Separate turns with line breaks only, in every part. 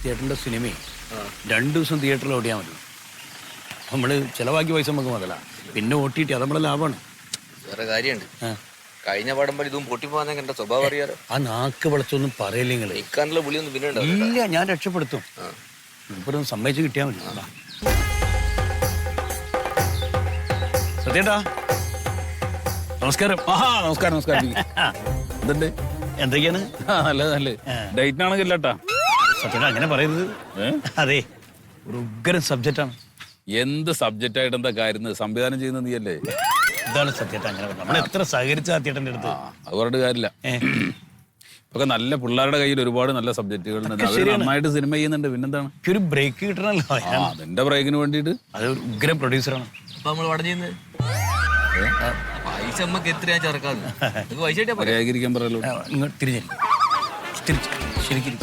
സത്യേട്ടൻ്റെ സിനിമയെ 2 ദിവസം തിയേറ്ററിൽ ഓടിയാൽ മതി. നമ്മൾ ചിലവാക്കി പൈസ നമുക്ക് മുതലാ. പിന്നെ ഓട്ടിയിട്ട് അത് നമ്മുടെ ലാഭമാണ്.
വേറെ കാര്യമുണ്ട്. കഴിഞ്ഞ പടം പോലെ ഇതും പൊട്ടിപ്പോകാൻ എന്റെ സ്വഭാവം അറിയാലോ.
ആ നാക്ക് വിളച്ചൊന്നും പറയില്ല നിങ്ങൾ.
ഇക്കാനുള്ള വിളിയൊന്നും പിന്നെ
ഇല്ല, ഞാൻ രക്ഷപ്പെടുത്തും. ഇപ്പൊന്നും സമ്മതിച്ച് കിട്ടിയാൽ മതി. സത്യേട്ടാ നമസ്കാരം.
നമസ്കാരം. എന്തുണ്ട്?
എന്തൊക്കെയാണ്?
നല്ല ഡേറ്റിനാണെങ്കിൽ ഇല്ലട്ടാ.
സത്യേട്ടാ അങ്ങനെ പറയരുത്. അതെ, ഒരു ഉഗ്രം സബ്ജക്റ്റാണ്.
എന്ത് സബ്ജക്റ്റ് ആയിട്ട് എന്താ കാര്യം? സംവിധാനം ചെയ്യുന്ന നീയല്ലേ?
ഇതാണ് സത്യേട്ടാ അങ്ങനെ പറഞ്ഞത്. നമ്മൾ എത്ര സഹകരിച്ച സത്യേട്ടൻ്റെ അടുത്ത്.
അത് പറഞ്ഞിട്ട് കാര്യമില്ല. ഇപ്പൊക്കെ നല്ല പിള്ളേരുടെ കയ്യിൽ ഒരുപാട് നല്ല സബ്ജക്റ്റുകൾ നന്നായിട്ട് സിനിമ ചെയ്യുന്നുണ്ട്. പിന്നെന്താണ്,
ഒരു ബ്രേക്ക് കിട്ടണല്ലോ.
അതിന്റെ ബ്രേക്കിന് വേണ്ടിട്ട്
അത് ഒരു ഉഗ്രം പ്രൊഡ്യൂസറാണ്.
അപ്പൊ നമ്മൾ പടം ചെയ്യുന്നത് പൈസ നമുക്ക് എത്രയാ ചേർക്കാതെ പൈസ
പറയാതിരിക്കാൻ പറയല്ലോ.
ഇങ്ങോട്ട് തിരിഞ്ഞിരിക്കും. ശരിക്കും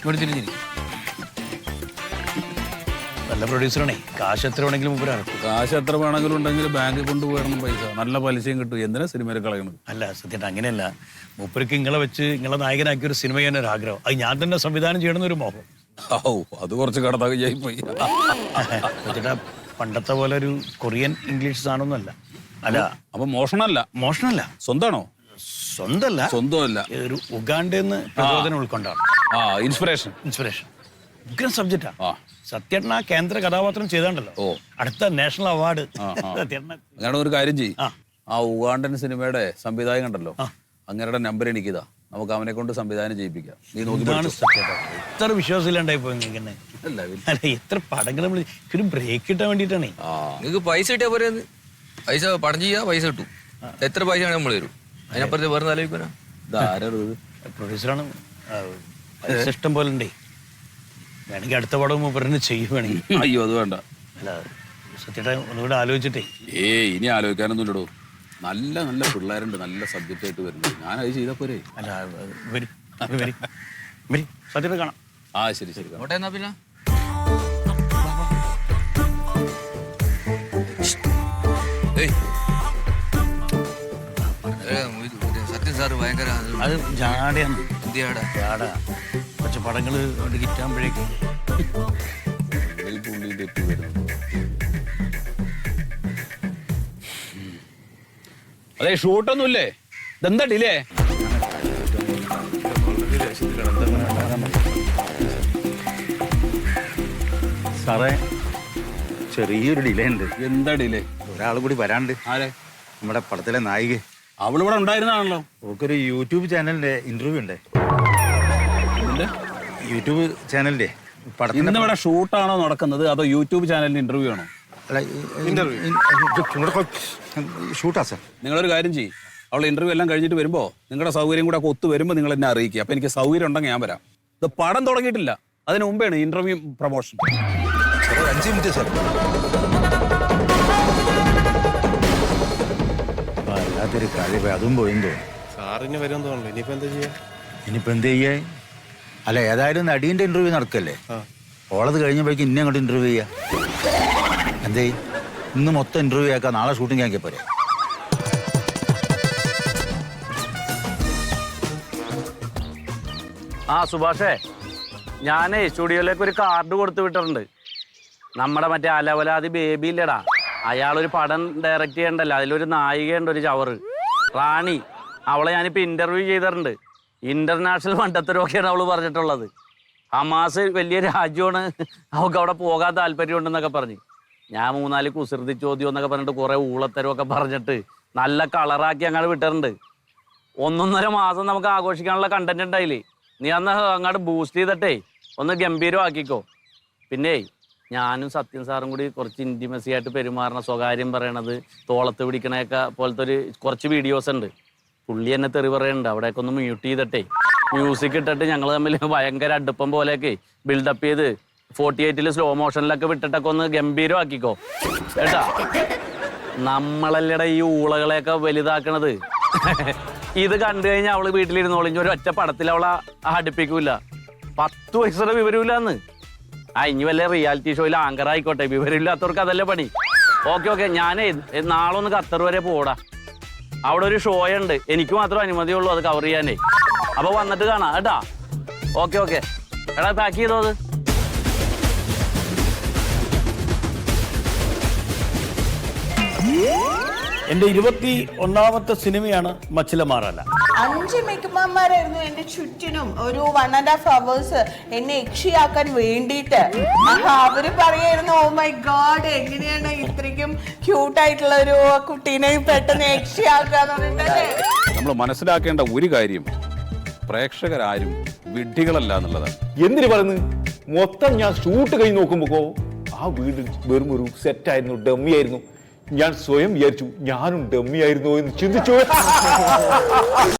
ഇങ്ങോട്ട് തിരിഞ്ഞിരിക്കും. നല്ല പ്രൊഡ്യൂസറാണേ. കാശ് എത്ര വേണമെങ്കിലും മുമ്പ് ഇറക്കും.
കാശ് എത്ര വേണമെങ്കിലും ഉണ്ടെങ്കിൽ ബാങ്കിൽ കൊണ്ടുപോകണം. പൈസ നല്ല പലിശയും കിട്ടും. എന്തിനാ സിനിമയിൽ കളയണത്?
അല്ല സത്യമായിട്ട് അങ്ങനെയല്ല. മൂപ്പർക്ക് ഇങ്ങളെ വെച്ച് നിങ്ങളെ നായകനാക്കിയ ഒരു സിനിമ ചെയ്യാൻ ഒരു ആഗ്രഹം. അത് ഞാൻ തന്നെ സംവിധാനം ചെയ്യണമെന്നൊരു മോഹം.
അത് കുറച്ച് കടത്തായി പോയി.
സത്യമായിട്ട് പണ്ടത്തെ പോലെ ഒരു കൊറിയൻ ഇംഗ്ലീഷ് സാധനമൊന്നുമല്ല. അല്ല
അപ്പൊ മോഷണല്ല. സ്വന്തമാണോ? സ്വന്തമല്ല.
ഒരു ഉഗാണ്ടെന്ന് പ്രചോദനം ഉൾക്കൊണ്ടാണ്.
ഇൻസ്പിറേഷൻ
ഉഗ്രം സബ്ജക്റ്റാ. സത്യേട്ടൻ ആ കേന്ദ്ര കഥാപാത്രം ചെയ്താണ്ടല്ലോ. അടുത്ത നാഷണൽ അവാർഡ്.
അങ്ങനെ ഒരു കാര്യം ചെയ്യും. ആ ഉഗാണ്ടൻ സിനിമയുടെ സംവിധായകൻ ഉണ്ടല്ലോ, അങ്ങയുടെ നമ്പർ എനിക്കിതാ. നമുക്ക് അവനെ കൊണ്ട് സംവിധാനം ചെയ്യിപ്പിക്കാം. നീ നോക്കി.
എത്ര വിശ്വാസമില്ലാണ്ടായി പോയി. അല്ല എത്ര പടങ്ങൾ നമ്മൾ ഒരു ബ്രേക്ക് കിട്ടാൻ വേണ്ടിട്ടാണ്.
നിങ്ങൾക്ക് പൈസ കിട്ടിയാ പോരെ? പൈസ പടം ചെയ്യാ, പൈസ കിട്ടും. എത്ര പൈസ ആണെങ്കിൽ നമ്മൾ തരും. അതിനപ്പുറത്ത് വേറെ ആലോചിക്കാനാ.
പ്രൊഡ്യൂസറാണ്. പൈസ ഇഷ്ടം പോലെ ഉണ്ടേ. വേണമെങ്കിൽ അടുത്ത പടം പറഞ്ഞ് ചെയ്യും വേണമെങ്കിൽ.
അയ്യോ അത് വേണ്ട.
അല്ല സത്യമായിട്ട് ഒന്നുകൂടെ ആലോചിച്ചിട്ടേ.
ഇനി ആലോചിക്കാനൊന്നും ഇല്ലടോ. നല്ല നല്ല പിള്ളേരുണ്ട്, നല്ല സബ്ജക്റ്റ് ആയിട്ട് വരുന്നത്. ഞാനത് ചെയ്താ പോരെ?
അല്ല സത്യത്തെ കാണാം.
ശരി
കോട്ടെ എന്നാ പിന്നെ. സത്യം സാറ് ഭയങ്കര
അത് ജാടയാണ്.
ജാട
കുറച്ച് പടങ്ങൾ കിട്ടാകുമ്പോഴേക്കും
അതെ ഷൂട്ടൊന്നുമില്ലേ? ഇതെന്താ ഡിലേ?
സാറേ ചെറിയൊരു ഡിലേ ഉണ്ട്.
എന്താ ഡിലേ?
ഒരാൾ കൂടി വരാണ്ട്.
ആരെ?
നമ്മുടെ പടത്തിലെ നായിക.
അവളിവിടെ ഉണ്ടായിരുന്നാണല്ലോ.
ഓക്കൊരു യൂട്യൂബ് ചാനലിന്റെ ഇന്റർവ്യൂ ഉണ്ട്. യൂട്യൂബ് ചാനലിന്റെ
ഇന്ന് ഇവിടെ ഷൂട്ടാണോ നടക്കുന്നത് അതോ യൂട്യൂബ് ചാനലിന്റെ ഇന്റർവ്യൂ ആണോ?
ഷൂട്ടാ സാർ.
നിങ്ങളൊരു കാര്യം ചെയ്യും, അവൾ ഇന്റർവ്യൂ എല്ലാം കഴിഞ്ഞിട്ട് വരുമ്പോൾ നിങ്ങളുടെ സൗകര്യം കൂടെ ഒത്തു വരുമ്പോൾ നിങ്ങൾ എന്നെ അറിയിക്കുക. അപ്പൊ എനിക്ക് സൗകര്യം ഉണ്ടെങ്കിൽ ഞാൻ വരാം. ഇത് പടം തുടങ്ങിയിട്ടില്ല, അതിന് മുമ്പേണ് ഇന്റർവ്യൂ പ്രൊമോഷൻ.
5 minute sir. അല്ലാത്തൊരു കാര്യം അതും പോയെന്ന് തോന്നുന്നു.
സാറിന് വരും തോന്നുന്നു. ഇനിയിപ്പോ
എന്ത് ചെയ്യാ? അല്ല ഏതായാലും നടീന്റെ ഇന്റർവ്യൂ നടക്കല്ലേ. ഓളത് കഴിഞ്ഞപ്പോഴേക്കും ഇന്നെ അങ്ങോട്ട് ഇന്റർവ്യൂ ചെയ്യാ. എന്തേ ഇന്ന് മൊത്തം ഇന്റർവ്യൂ ആക്കാം, നാളെ ഷൂട്ടിംഗ് ആക്കിയാ പോരെ?
സുഭാഷേ, ഞാനേ സ്റ്റുഡിയോയിലേക്ക് ഒരു കാർഡ് കൊടുത്തു വിട്ടിട്ടുണ്ട്. നമ്മുടെ മറ്റേ അലവലാതി ബേബി ഇല്ലടാ, അയാളൊരു പടം ഡയറക്റ്റ് ചെയ്യണ്ടല്ലോ. അതിലൊരു നായികയുണ്ട്, ഒരു ചവറ് റാണി. അവളെ ഞാനിപ്പോൾ ഇന്റർവ്യൂ ചെയ്തിട്ടുണ്ട്. ഇന്റർനാഷണൽ മണ്ടത്തരമൊക്കെയാണ് അവള് പറഞ്ഞിട്ടുള്ളത്. ഹമാസ് വലിയ രാജ്യമാണ്, അവൾക്ക് അവിടെ പോകാൻ താല്പര്യമുണ്ടെന്നൊക്കെ പറഞ്ഞ്. ഞാൻ 3-4 കുസൃതി ചോദ്യം എന്നൊക്കെ പറഞ്ഞിട്ട് കുറെ ഊളത്തരമൊക്കെ പറഞ്ഞിട്ട് നല്ല കളറാക്കി അങ്ങോട്ട് വിട്ടിട്ടുണ്ട്. 1.5 മാസം നമുക്ക് ആഘോഷിക്കാനുള്ള കണ്ടന്റ് ഉണ്ടായില്ലേ. നീ അന്ന് അങ്ങോട്ട് ബൂസ്റ്റ് ചെയ്തിട്ടേ ഒന്ന് ഗംഭീരമാക്കിക്കോ. പിന്നെ ഞാനും സത്യം സാറും കൂടി കുറച്ച് ഇൻറ്റിമസി ആയിട്ട് പെരുമാറണ, സ്വകാര്യം പറയണത്, തോളത്ത് പിടിക്കണയൊക്കെ പോലത്തെ കുറച്ച് വീഡിയോസ് ഉണ്ട്. പുള്ളി എന്നെ തെറി പറയുന്നുണ്ട്. അവിടെയൊക്കെ ഒന്ന് മ്യൂട്ട് ചെയ്തിട്ടേ മ്യൂസിക് ഇട്ടിട്ട് ഞങ്ങൾ തമ്മിൽ ഭയങ്കര അടുപ്പം പോലെയൊക്കെ ബിൽഡപ്പ് ചെയ്ത് 48-ൽ സ്ലോ മോഷനിലൊക്കെ വിട്ടിട്ടൊക്കെ ഒന്ന് ഗംഭീരമാക്കിക്കോ കേട്ടാ. നമ്മളല്ലട ഈ ഊളകളെയൊക്കെ വലുതാക്കണത്. ഇത് കണ്ടു കഴിഞ്ഞാൽ അവള് വീട്ടിലിരുന്നോളിഞ്ഞ ഒരു ഒറ്റ പടത്തിൽ അവളെ അടുപ്പിക്കൂല. 10 വയസ്സുടെ വിവരമില്ലാന്ന്. ഇനി വല്ല റിയാലിറ്റി ഷോയിൽ ആങ്കർ ആയിക്കോട്ടെ, വിവരമില്ലാത്തവർക്ക് അതല്ലേ പണി. ഓക്കെ ഞാനേ നാളെ ഒന്ന് ഖത്തർ വരെ പോടാ. അവിടെ ഒരു ഷോ ഉണ്ട്, എനിക്ക് മാത്രം അനുമതിയുള്ളൂ അത് കവർ ചെയ്യാനേ. അപ്പൊ വന്നിട്ട് കാണാം കേട്ടാ. ഓക്കെ എടാ പാക്ക് ചെയ്തോ അത്.
എൻ്റെ 21ാമത്തെ സിനിമയാണ് മച്ചിലമാറല്ല.
5 മേക്കപ്പ്മാരായിരുന്നു എന്റെ ചുറ്റിനും ഒരു 1.5 hours എന്നെ യക്ഷിയാക്കാൻ വേണ്ടിയിട്ട്. അവര് പറയായിരുന്നു, ഓ മൈ ഗോഡ്, എങ്ങനെയാണ് ഇത്രയ്ക്കും ക്യൂട്ടായിട്ടുള്ള ഒരു കുട്ടീനെ പെട്ടെന്ന് യക്ഷിയാക്കാന്ന് പറഞ്ഞിട്ടല്ലേ.
നമ്മൾ മനസ്സിലാക്കേണ്ട ഒരു കാര്യം, പ്രേക്ഷകരാരും വിഡ്ഢികളല്ല എന്നുള്ളതാണ്.
എന്തിനു പറയുന്നു? മൊത്തം ഞാൻ ഷൂട്ട് കഴിഞ്ഞ് നോക്കുമ്പോ ആ വീട് വെറും ഒരു സെറ്റായിരുന്നു, ഡമ്മി ആയിരുന്നു. ഞാൻ സ്വയം വിചാരിച്ചു ഞാനും ഡമ്മി ആയിരുന്നോ എന്ന് ചിന്തിച്ചു.